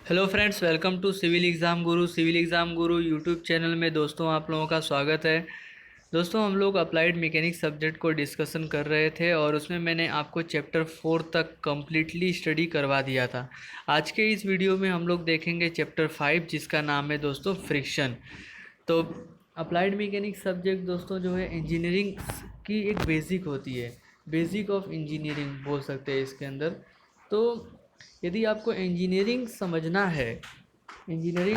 Hello friends, welcome to civil exam guru YouTube channel में दोस्तों आप लोगों का स्वागत है। दोस्तों हम लोग अप्लाइड मैकेनिक्स सब्जेक्ट को डिस्कशन कर रहे थे और उसमें मैंने आपको चैप्टर 4 तक कम्प्लीटली स्टडी करवा दिया था। आज के इस वीडियो में हम लोग देखेंगे चैप्टर 5 जिसका नाम है दोस्तों फ्रिक्शन। तो अप्लाइड मैकेनिक्स सब्जेक्ट दोस्तों जो है इंजीनियरिंग की एक बेसिक होती है, बेसिक ऑफ इंजीनियरिंग बोल सकते हैं इसके अंदर। तो यदि आपको इंजीनियरिंग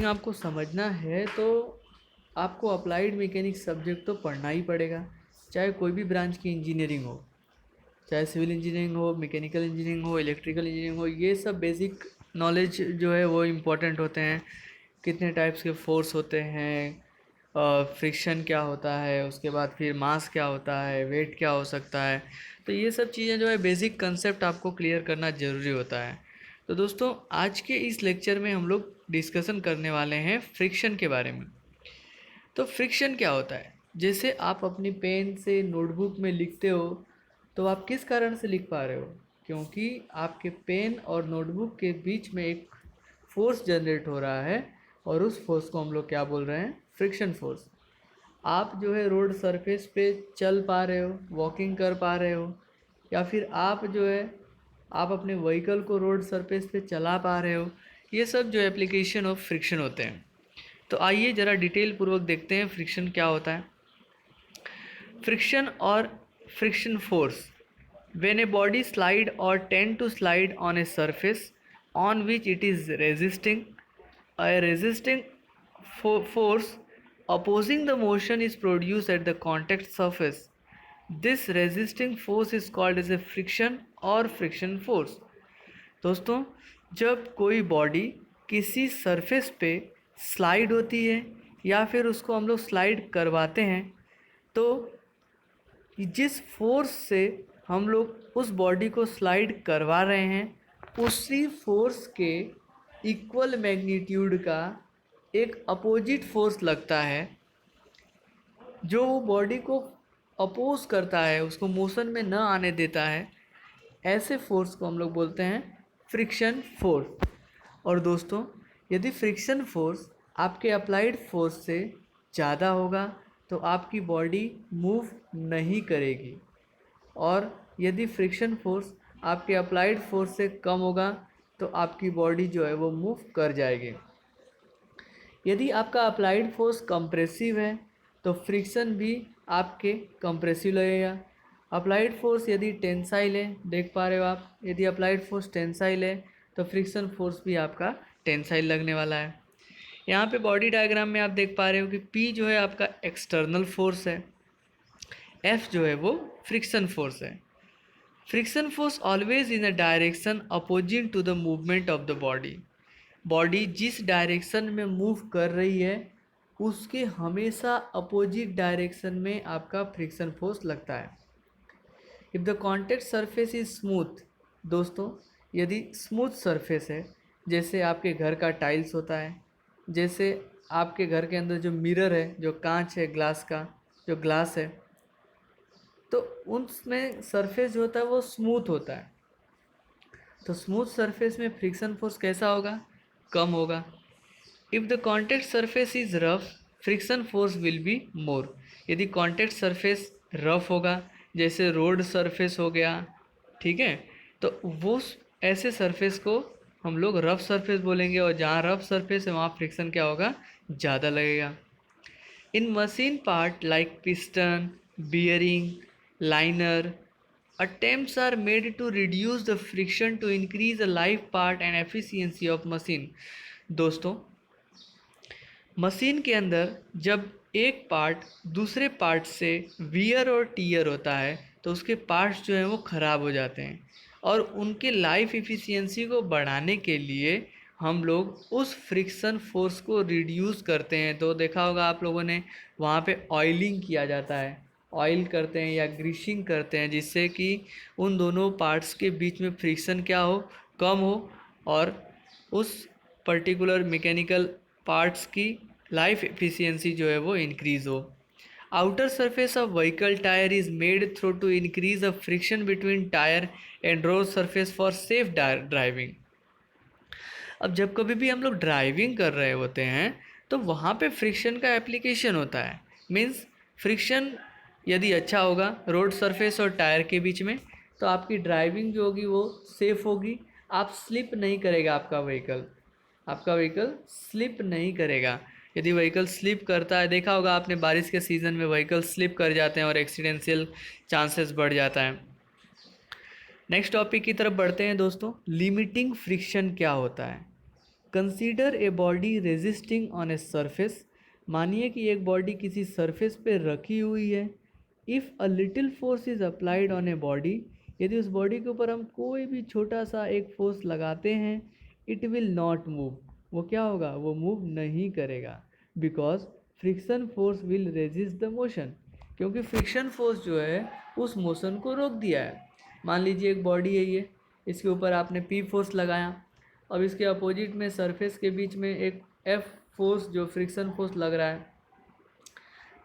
आपको समझना है तो आपको अप्लाइड मैकेनिक्स सब्जेक्ट तो पढ़ना ही पड़ेगा, चाहे कोई भी ब्रांच की इंजीनियरिंग हो, चाहे सिविल इंजीनियरिंग हो, मैकेनिकल इंजीनियरिंग हो, इलेक्ट्रिकल इंजीनियरिंग हो। ये सब बेसिक नॉलेज जो है वो इम्पोर्टेंट होते हैं। कितने टाइप्स के फोर्स होते हैं, फ्रिक्शन क्या होता है, उसके बाद फिर मास क्या होता है, वेट क्या हो सकता है। तो ये सब चीज़ें जो है बेसिक कंसेप्ट आपको क्लियर करना ज़रूरी होता है। तो दोस्तों आज के इस लेक्चर में हम लोग डिस्कशन करने वाले हैं फ्रिक्शन के बारे में। तो फ्रिक्शन क्या होता है? जैसे आप अपनी पेन से नोटबुक में लिखते हो तो आप किस कारण से लिख पा रहे हो? क्योंकि आपके पेन और नोटबुक के बीच में एक फोर्स जनरेट हो रहा है और उस फोर्स को हम लोग क्या बोल रहे हैं? Friction force. आप जो है रोड सरफेस पे चल पा रहे हो, वॉकिंग कर पा रहे हो, या फिर आप जो है आप अपने व्हीकल को रोड सरफेस पे चला पा रहे हो। ये सब जो एप्लीकेशन ऑफ फ्रिक्शन होते हैं। तो आइए ज़रा डिटेल पूर्वक देखते हैं फ्रिक्शन क्या होता है। फ्रिक्शन और friction force when a body slide or tend to slide on a surface on which it is resisting, a resisting force opposing the motion is produced at the contact surface. This resisting force is called as a friction or friction force. दोस्तों जब कोई body किसी surface पे slide होती है या फिर उसको हम लोग स्लाइड करवाते हैं, तो जिस फोर्स से हम लोग उस बॉडी को स्लाइड करवा रहे हैं उसी फोर्स के इक्वल मैग्नीट्यूड का एक अपोजिट फोर्स लगता है जो वो बॉडी को अपोज करता है, उसको मोशन में न आने देता है। ऐसे फोर्स को हम लोग बोलते हैं फ्रिक्शन फोर्स। और दोस्तों यदि फ्रिक्शन फोर्स आपके अप्लाइड फोर्स से ज़्यादा होगा तो आपकी बॉडी मूव नहीं करेगी, और यदि फ्रिक्शन फोर्स आपके अप्लाइड फोर्स से कम होगा तो आपकी बॉडी जो है वो मूव कर जाएगी। यदि आपका अप्लाइड फोर्स कंप्रेसिव है तो फ्रिक्शन भी आपके कंप्रेसिव लगेगा। अप्लाइड फोर्स यदि टेंसाइल है, देख पा रहे हो आप, यदि अप्लाइड फोर्स टेंसाइल है तो फ्रिक्शन फोर्स भी आपका टेंसाइल लगने वाला है। यहाँ पे बॉडी डायग्राम में आप देख पा रहे हो कि पी जो है आपका एक्सटर्नल फोर्स है, एफ जो है वो फ्रिक्शन फोर्स है। Friction force always in a direction opposing to the movement of the body. Body जिस डायरेक्शन में मूव कर रही है उसके हमेशा अपोजिट डायरेक्शन में आपका फ्रिक्शन फोर्स लगता है। If the contact surface is smooth, दोस्तों यदि स्मूथ सरफेस है, जैसे आपके घर का टाइल्स होता है, जैसे आपके घर के अंदर जो मिरर है, जो कांच है, ग्लास का जो ग्लास है, तो उसमें सरफेस जो होता है वो स्मूथ होता है। तो स्मूथ सरफेस में फ्रिक्शन फोर्स कैसा होगा? कम होगा। If the contact surface is rough, friction force will be more. यदि कॉन्टैक्ट सरफेस रफ होगा, जैसे रोड सरफेस हो गया, ठीक है, तो वो ऐसे सरफेस को हम लोग रफ सरफेस बोलेंगे, और जहाँ रफ सरफेस है वहाँ फ्रिक्शन क्या होगा? ज़्यादा लगेगा। In machine part like piston, bearing, liner, attempts are made to reduce the friction to increase the life part and efficiency of machine. दोस्तों मशीन के अंदर जब एक पार्ट दूसरे पार्ट से वियर और टीयर होता है तो उसके पार्ट्स जो हैं वो ख़राब हो जाते हैं, और उनके लाइफ इफ़िशियंसी को बढ़ाने के लिए हम लोग उस फ्रिक्शन फोर्स को रिड्यूस करते हैं। तो देखा होगा आप लोगों ने, वहाँ पे ऑयलिंग किया जाता है, ऑयल करते हैं या ग्रीसिंग करते हैं, जिससे कि उन दोनों पार्ट्स के बीच में फ्रिक्शन क्या हो? कम हो, और उस पर्टिकुलर मैकेनिकल पार्ट्स की लाइफ एफिशिएंसी जो है वो इंक्रीज़ हो। Outer surface of vehicle tyre is made through to increase the friction between tyre and road surface for safe driving. अब जब कभी भी हम लोग ड्राइविंग कर रहे होते हैं तो वहाँ पे फ्रिक्शन का एप्लीकेशन होता है। मीन्स फ्रिक्शन यदि अच्छा होगा रोड सरफेस और टायर के बीच में तो आपकी ड्राइविंग जो होगी वो सेफ़ होगी, आप स्लिप नहीं करेगा आपका व्हीकल स्लिप नहीं करेगा। यदि व्हीकल स्लिप करता है, देखा होगा आपने बारिश के सीज़न में व्हीकल स्लिप कर जाते हैं और एक्सीडेंशियल चांसेस बढ़ जाता है। नेक्स्ट टॉपिक की तरफ बढ़ते हैं दोस्तों। लिमिटिंग फ्रिक्शन क्या होता है? Consider a body resisting on a surface. मानिए कि एक बॉडी किसी सरफेस पे रखी हुई है। If a little force is applied on a body, यदि उस बॉडी के ऊपर हम कोई भी छोटा सा एक फोर्स लगाते हैं, इट विल नॉट मूव। वो क्या होगा? वो मूव नहीं करेगा। Because friction force will resist the motion, क्योंकि फ्रिक्शन फोर्स जो है उस मोशन को रोक दिया है। मान लीजिए एक बॉडी है ये, इसके ऊपर आपने पी फोर्स लगाया, अब इसके अपोजिट में सरफेस के बीच में एक एफ फोर्स जो फ्रिक्शन फोर्स लग रहा है।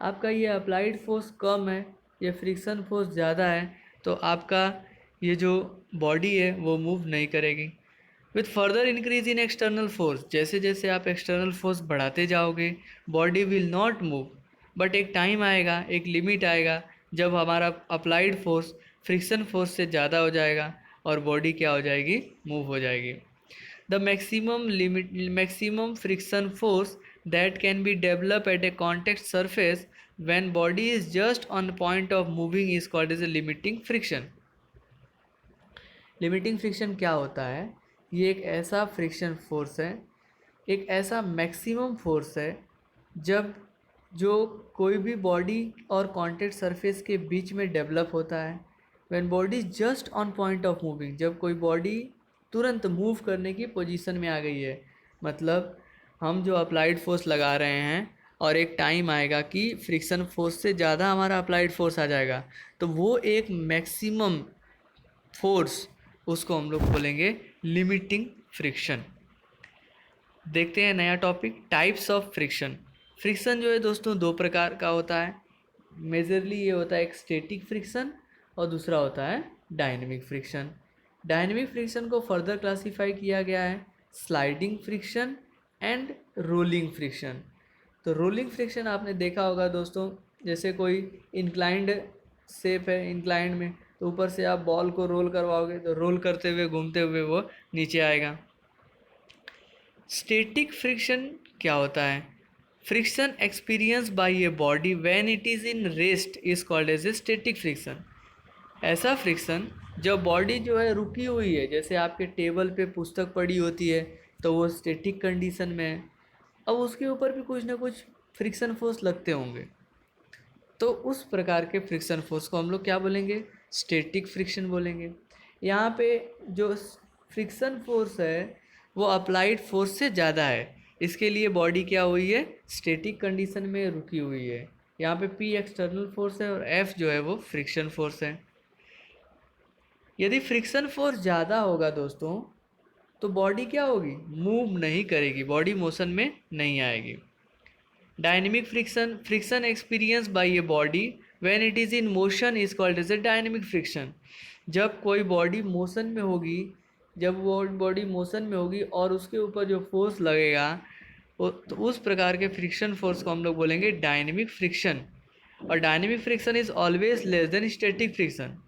आपका ये अप्लाइड फोर्स कम है, ये फ्रिक्शन फोर्स ज़्यादा है, तो आपका ये जो बॉडी है वो मूव नहीं करेगी। With further increase in external force, जैसे जैसे आप एक्सटर्नल फोर्स बढ़ाते जाओगे body will not move. But एक टाइम आएगा, एक लिमिट आएगा जब हमारा अप्लाइड फोर्स फ्रिक्शन फोर्स से ज़्यादा हो जाएगा और बॉडी क्या हो जाएगी? मूव हो जाएगी। The maximum friction force that can be developed at a contact surface when body is just on point of moving is called as a limiting friction. Limiting friction क्या होता है? ये एक ऐसा फ्रिक्शन फोर्स है, एक ऐसा मैक्सिमम फोर्स है जब जो कोई भी बॉडी और कॉन्टैक्ट सरफेस के बीच में डेवलप होता है। When body just on point of moving, जब कोई बॉडी तुरंत मूव करने की पोजीशन में आ गई है, मतलब हम जो अप्लाइड फोर्स लगा रहे हैं और एक टाइम आएगा कि फ्रिक्शन फोर्स से ज़्यादा हमारा अप्लाइड फोर्स आ जाएगा, तो वो एक मैक्सिमम फोर्स, उसको हम लोग बोलेंगे लिमिटिंग फ्रिक्शन। देखते हैं नया topic, types of friction. Friction जो है दोस्तों दो प्रकार का होता है। मेजरली ये होता है एक स्टैटिक फ्रिक्शन और दूसरा होता है डायनेमिक फ्रिक्शन। डायनेमिक फ्रिक्शन को फर्दर क्लासीफाई किया गया है sliding friction and rolling friction. तो रोलिंग फ्रिक्शन आपने देखा होगा दोस्तों, जैसे कोई इंक्लाइंड शेप है, इंक्लाइंड में तो ऊपर से आप बॉल को रोल करवाओगे तो रोल करते हुए घूमते हुए वो नीचे आएगा। स्टैटिक फ्रिक्शन क्या होता है? Friction experience by a body when it is in rest is called as a static friction. ऐसा फ्रिक्शन जब बॉडी जो है रुकी हुई है, जैसे आपके टेबल पे पुस्तक पड़ी होती है तो वो स्टैटिक कंडीशन में है, अब उसके ऊपर भी कुछ ना कुछ फ्रिक्शन फोर्स लगते होंगे, तो उस प्रकार के फ्रिक्शन फोर्स को हम लोग क्या बोलेंगे? स्टैटिक फ्रिक्शन बोलेंगे। यहाँ पे जो फ्रिक्शन फोर्स है वो अप्लाइड फोर्स से ज़्यादा है, इसके लिए बॉडी क्या हुई है? स्टैटिक कंडीशन में रुकी हुई है। यहाँ पे P एक्सटर्नल फोर्स है और F जो है वो फ्रिक्शन फोर्स है। यदि फ्रिक्शन फोर्स ज़्यादा होगा दोस्तों तो बॉडी क्या होगी? मूव नहीं करेगी, बॉडी मोशन में नहीं आएगी। Dynamic friction, friction experience by a body when it is in motion is called as a dynamic friction. जब कोई बॉडी मोशन में होगी, जब वो बॉडी मोशन में होगी और उसके ऊपर जो फोर्स लगेगा तो उस प्रकार के फ्रिक्शन फोर्स को हम लोग बोलेंगे डायनेमिक फ्रिक्शन। और dynamic friction is always less than static friction.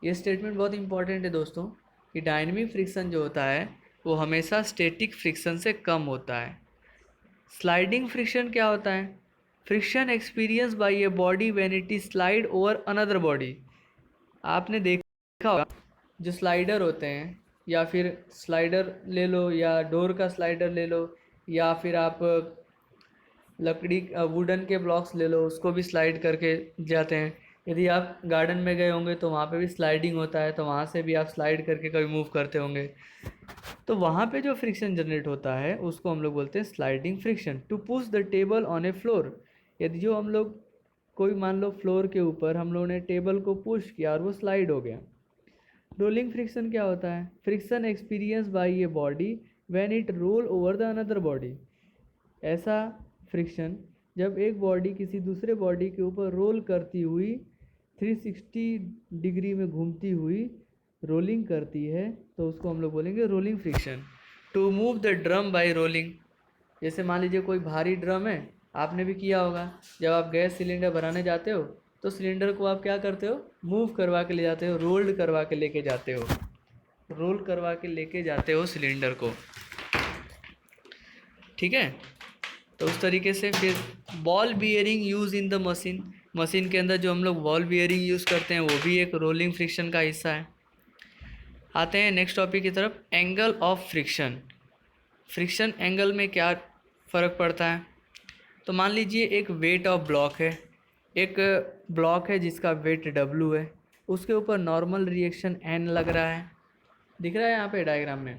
ये स्टेटमेंट बहुत इंपॉर्टेंट है दोस्तों कि डायनेमिक फ्रिक्शन जो होता है वो हमेशा स्टैटिक फ्रिक्शन से कम होता है। स्लाइडिंग फ्रिक्शन क्या होता है? Friction experience by a body when it is slide over another body. आपने देखा होगा जो स्लाइडर होते हैं, या फिर स्लाइडर ले लो या डोर का स्लाइडर ले लो, या फिर आप लकड़ी वुडन के ब्लॉक्स ले लो, उसको भी स्लाइड करके जाते हैं। यदि आप गार्डन में गए होंगे तो वहाँ पे भी स्लाइडिंग होता है, तो वहाँ से भी आप स्लाइड करके कभी मूव करते होंगे, तो वहाँ पे जो फ्रिक्शन जनरेट होता है उसको हम लोग बोलते हैं sliding friction. To push the table on a floor, यदि जो हम लोग कोई मान लो फ्लोर के ऊपर हम लोगों ने टेबल को पुश किया और वो स्लाइड हो गया। रोलिंग फ्रिक्शन क्या होता है? Friction experience by a body when it roll over the another body. ऐसा फ्रिक्शन जब एक बॉडी किसी दूसरे बॉडी के ऊपर रोल करती हुई 360 डिग्री में घूमती हुई रोलिंग करती है तो उसको हम लोग बोलेंगे rolling friction. To move the drum by rolling. जैसे मान लीजिए कोई भारी ड्रम है, आपने भी किया होगा, जब आप गैस सिलेंडर भराने जाते हो तो सिलेंडर को आप क्या करते हो, मूव करवा के ले जाते हो, रोल्ड करवा के लेके जाते हो, रोल करवा के लेके जाते हो सिलेंडर को, ठीक है। तो उस तरीके से फिर ball bearing use in the machine, machine के अंदर जो हम लोग बॉल बियरिंग यूज़ करते हैं वो भी एक रोलिंग फ्रिक्शन का हिस्सा है। आते हैं नेक्स्ट टॉपिक की तरफ, angle of friction. Friction angle में क्या फ़र्क पड़ता है। तो मान लीजिए एक वेट ऑफ ब्लॉक है, एक ब्लॉक है जिसका वेट W है, उसके ऊपर नॉर्मल रिएक्शन N लग रहा है, दिख रहा है यहाँ पे डायग्राम में,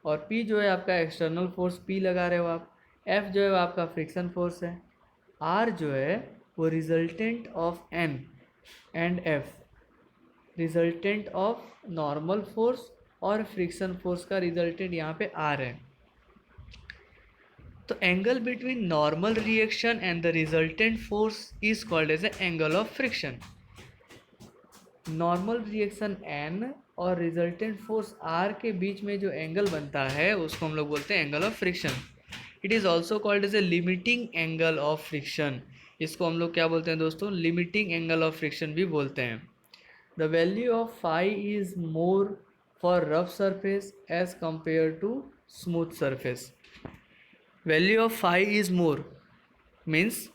और P जो है आपका एक्सटर्नल फोर्स P लगा रहे हो आप, F जो है वो आपका फ्रिक्शन फोर्स है, R जो है वो resultant of N and F resultant of normal force और फ्रिक्शन फोर्स का रिजल्टेंट यहाँ पे R है। तो angle between normal reaction and the resultant force is called as a angle of friction. Normal reaction N और resultant force R के बीच में जो एंगल बनता है उसको हम लोग बोलते हैं angle of friction. It is also called as a limiting angle of friction. इसको हम लोग क्या बोलते हैं दोस्तों, लिमिटिंग एंगल ऑफ फ्रिक्शन भी बोलते हैं। The value of phi is more for rough surface as compare to smooth surface. Value of phi is more means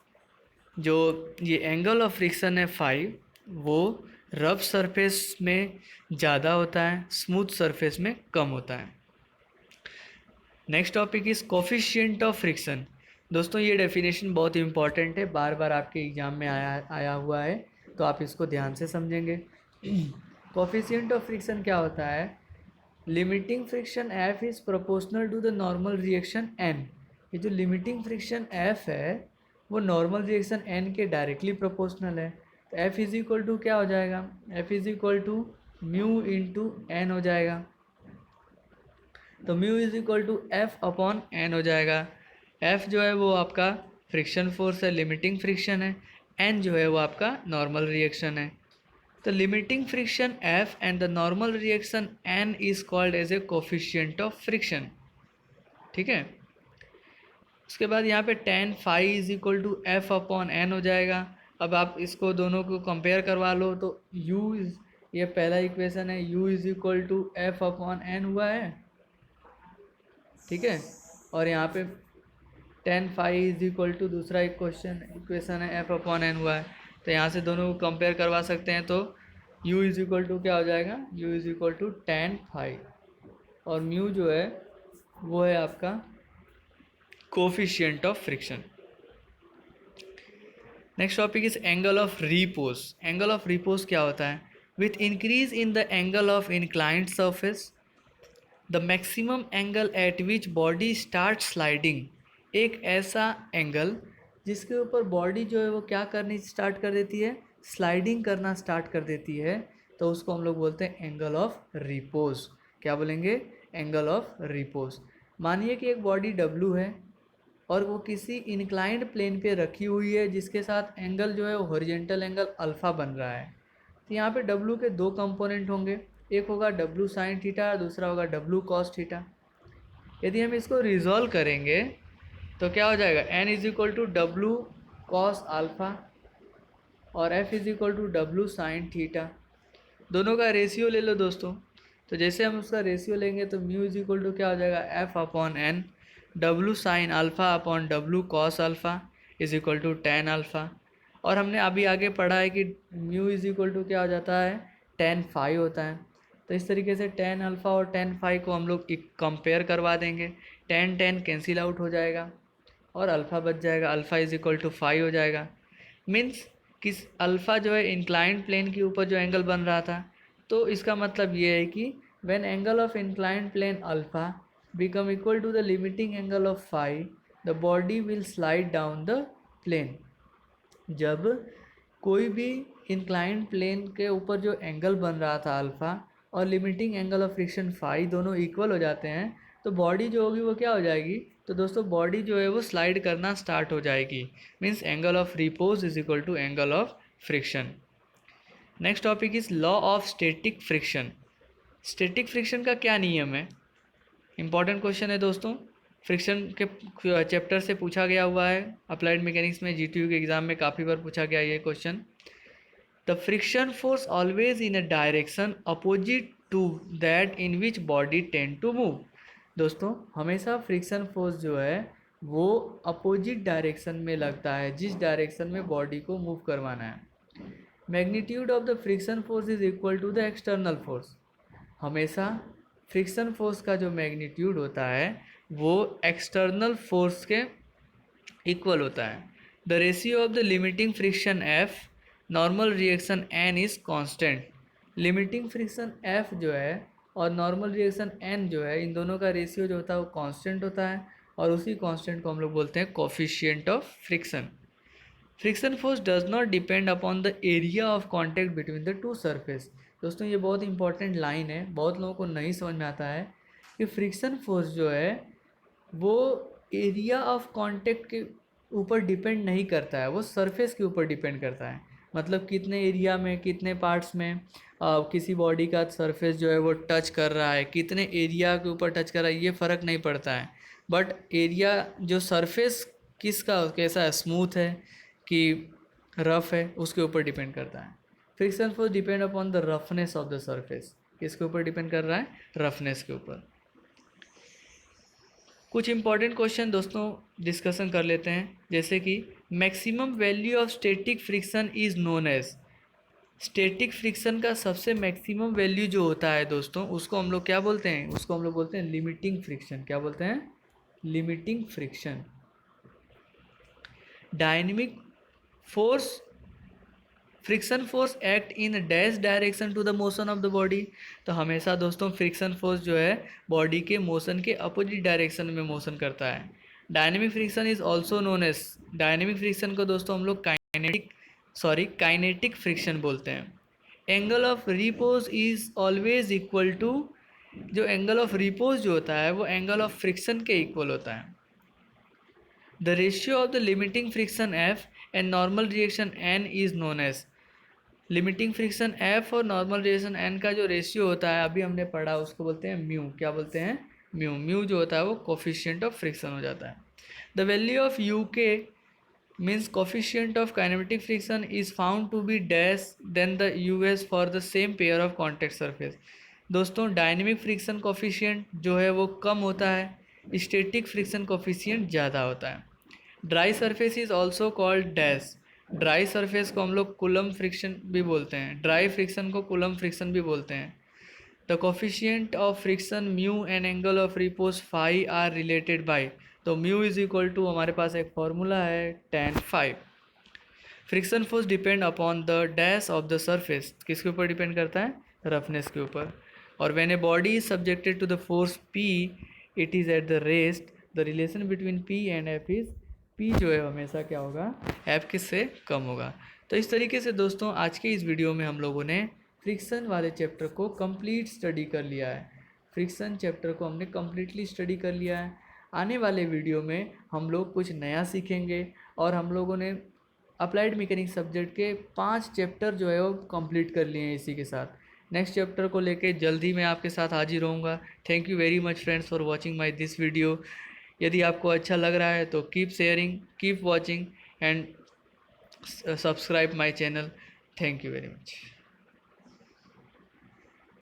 जो ये एंगल ऑफ फ्रिक्शन है फाई, वो रफ सरफेस में ज़्यादा होता है, स्मूथ सरफेस में कम होता है। Next topic is coefficient of friction. दोस्तों ये डेफिनेशन बहुत इंपॉर्टेंट है, बार बार आपके एग्जाम में आया हुआ है, तो आप इसको ध्यान से समझेंगे। कोफिशिएंट ऑफ फ्रिक्शन क्या होता है, limiting friction F is proportional to the normal reaction N। ये जो लिमिटिंग फ्रिक्शन F है वो नॉर्मल रिएक्शन N के डायरेक्टली प्रोपोर्शनल है। तो F इज इक्वल टू क्या हो जाएगा, F is equal to mu into N हो जाएगा। तो mu is equal to F upon N हो जाएगा। F जो है वो आपका फ्रिक्शन फोर्स है, लिमिटिंग फ्रिक्शन है, N जो है वो आपका नॉर्मल रिएक्शन है। तो limiting friction F and the normal reaction N is called as a coefficient of friction, ठीक है। उसके बाद यहाँ पे tan phi is equal to F upon N हो जाएगा। अब आप इसको दोनों को कंपेयर करवा लो तो U इज, ये पहला इक्वेशन है, U is equal to F upon N हुआ है, ठीक है। और यहाँ पे tan phi is equal to दूसरा इक्वेशन है F अपॉन N हुआ है। तो यहाँ से दोनों को कंपेयर करवा सकते हैं, तो U इज इक्वल टू क्या हो जाएगा, U is equal to tan phi, और म्यू जो है वो है आपका coefficient of friction. Next topic is angle of repose. Angle of repose क्या होता है, with increase in the angle of inclined surface the maximum angle at which body start sliding. एक ऐसा एंगल जिसके ऊपर बॉडी जो है वो क्या करनी स्टार्ट कर देती है, स्लाइडिंग करना स्टार्ट कर देती है, तो उसको हम लोग बोलते हैं एंगल ऑफ रिपोज। क्या बोलेंगे, एंगल ऑफ रिपोज। मानिए कि एक बॉडी W है और वो किसी इंक्लाइंड प्लेन पे रखी हुई है जिसके साथ एंगल जो है वो हॉरिजॉन्टल एंगल अल्फ़ा बन रहा है। तो यहाँ पे W के दो कंपोनेंट होंगे, एक होगा W साइन थीटा और दूसरा होगा W कॉस थीटा। यदि हम इसको रिजॉल्व करेंगे तो क्या हो जाएगा, n is equal to W cos alpha और F is equal to W sine theta. दोनों का रेशियो ले लो दोस्तों, तो जैसे हम उसका रेशियो लेंगे तो म्यू इज इक्वल टू क्या हो जाएगा, F upon N W sine alpha upon W cos alpha is equal to tan alpha. और हमने अभी आगे पढ़ा है कि म्यू इज इक्वल टू क्या हो जाता है, tan फाई होता है। तो इस तरीके से tan अल्फ़ा और tan फाई को हम लोग कंपेयर करवा देंगे, tan कैंसिल आउट हो जाएगा और अल्फ़ा बच जाएगा, alpha is equal to phi हो जाएगा। मीन्स किस अल्फ़ा जो है इंक्लाइंड प्लेन के ऊपर जो एंगल बन रहा था, तो इसका मतलब ये है कि when angle of inclined plane alpha become equal to the limiting angle of phi, the body will slide down the plane। जब कोई भी इंक्लाइंड प्लेन के ऊपर जो एंगल बन रहा था अल्फ़ा और limiting angle of friction phi दोनों इक्वल हो जाते हैं, तो बॉडी जो होगी वो क्या हो जाएगी, तो दोस्तों बॉडी जो है वो स्लाइड करना स्टार्ट हो जाएगी। Means angle of repose is equal to angle of friction. Next topic is law of static friction. Static friction का क्या नियम है, इंपॉर्टेंट क्वेश्चन है दोस्तों, फ्रिक्शन के चैप्टर से पूछा गया हुआ है, अप्लाइड मैकेनिक्स में जीटीयू के एग्जाम में काफ़ी बार पूछा गया ये question. The friction force always in a direction opposite to that in which body tend to move. दोस्तों हमेशा फ्रिक्शन फोर्स जो है वो अपोजिट डायरेक्शन में लगता है, जिस डायरेक्शन में बॉडी को मूव करवाना है। Magnitude of the friction force is equal to the external force. हमेशा फ्रिक्शन फोर्स का जो मैग्नीट्यूड होता है वो एक्सटर्नल फोर्स के इक्वल होता है। The ratio of the limiting friction F, normal reaction N is constant. Limiting friction F जो है और नॉर्मल रिएक्शन एन जो है, इन दोनों का रेशियो जो होता है वो कांस्टेंट होता है, और उसी कांस्टेंट को हम लोग बोलते हैं coefficient of friction. Friction force does not depend upon the area of contact between the two surface. दोस्तों ये बहुत इंपॉर्टेंट लाइन है, बहुत लोगों को नहीं समझ में आता है कि फ्रिक्शन फोर्स जो है वो एरिया ऑफ कॉन्टैक्ट के ऊपर डिपेंड नहीं करता है, वो सरफेस के ऊपर डिपेंड करता है। मतलब कितने एरिया में, कितने पार्ट्स में किसी बॉडी का सरफेस जो है वो टच कर रहा है, कितने एरिया के ऊपर टच कर रहा है, ये फ़र्क नहीं पड़ता है। बट एरिया जो सरफेस किसका कैसा है, स्मूथ है कि रफ है, उसके ऊपर डिपेंड करता है। Friction force depend upon the roughness of the surface. किसके ऊपर डिपेंड कर रहा है? रफनेस के ऊपर। कुछ इंपॉर्टेंट क्वेश्चन दोस्तों डिस्कशन कर लेते हैं, जैसे कि maximum value of static friction is known as. Static friction का सबसे मैक्सिमम वैल्यू जो होता है दोस्तों, उसको हम लोग क्या बोलते हैं? उसको हम लोग बोलते हैं लिमिटिंग फ्रिक्शन। क्या बोलते हैं? Limiting friction. Dynamic force, friction force act in dash direction to the motion of the body. तो हमेशा दोस्तों फ्रिक्शन फोर्स जो है बॉडी के मोशन के अपोजिट डायरेक्शन में मोशन करता है। Dynamic friction is also known as, dynamic friction को दोस्तों हम लोग काइनेटिक फ्रिक्शन बोलते हैं। Angle of repose is always equal to, जो एंगल ऑफ रिपोज जो होता है वो एंगल ऑफ फ्रिक्शन के इक्वल होता है। The ratio of the limiting friction F and normal reaction N is known as. Limiting friction F और normal reaction N का जो रेशियो होता है अभी हमने पढ़ा, उसको बोलते हैं म्यू। क्या बोलते हैं? म्यू। म्यू जो होता है वो कोफिशिएंट ऑफ फ्रिक्शन हो जाता है। The value of U K means coefficient of kinematic friction is found to be dash then the U S for the same pair of contact surface. दोस्तों dynamic friction coefficient जो है वो कम होता है, static friction coefficient ज़्यादा होता है। Dry surface is also called dash. Dry surface को हम लोग कूलम फ्रिक्शन भी बोलते हैं, ड्राई फ्रिक्शन को कूलम फ्रिक्शन भी बोलते हैं। The coefficient of friction mu and angle of repose phi are related by, तो म्यू इज इक्वल टू, हमारे पास एक फॉर्मूला है tan phi. Friction force depend upon the dash of the surface, किसके ऊपर डिपेंड करता है? रफनेस के ऊपर। और when a body is subjected to the force P, it is at the rest, the relation between P and F is, P जो है हमेशा क्या होगा? F किससे कम होगा। तो इस तरीके से दोस्तों आज के इस वीडियो में हम लोगों ने फ्रिक्शन वाले चैप्टर को कंप्लीट स्टडी कर लिया है। फ्रिक्शन चैप्टर को हमने कम्प्लीटली स्टडी कर लिया है। आने वाले वीडियो में हम लोग कुछ नया सीखेंगे, और हम लोगों ने अप्लाइड मैकेनिक्स सब्जेक्ट के 5 चैप्टर जो है वो कंप्लीट कर लिए हैं इसी के साथ। नेक्स्ट चैप्टर को लेके जल्दी मैं आपके साथ हाजिर रहूँगा। Thank you very much friends for watching my this video. यदि आपको अच्छा लग रहा है तो keep sharing, keep watching and subscribe my channel. Thank you very much.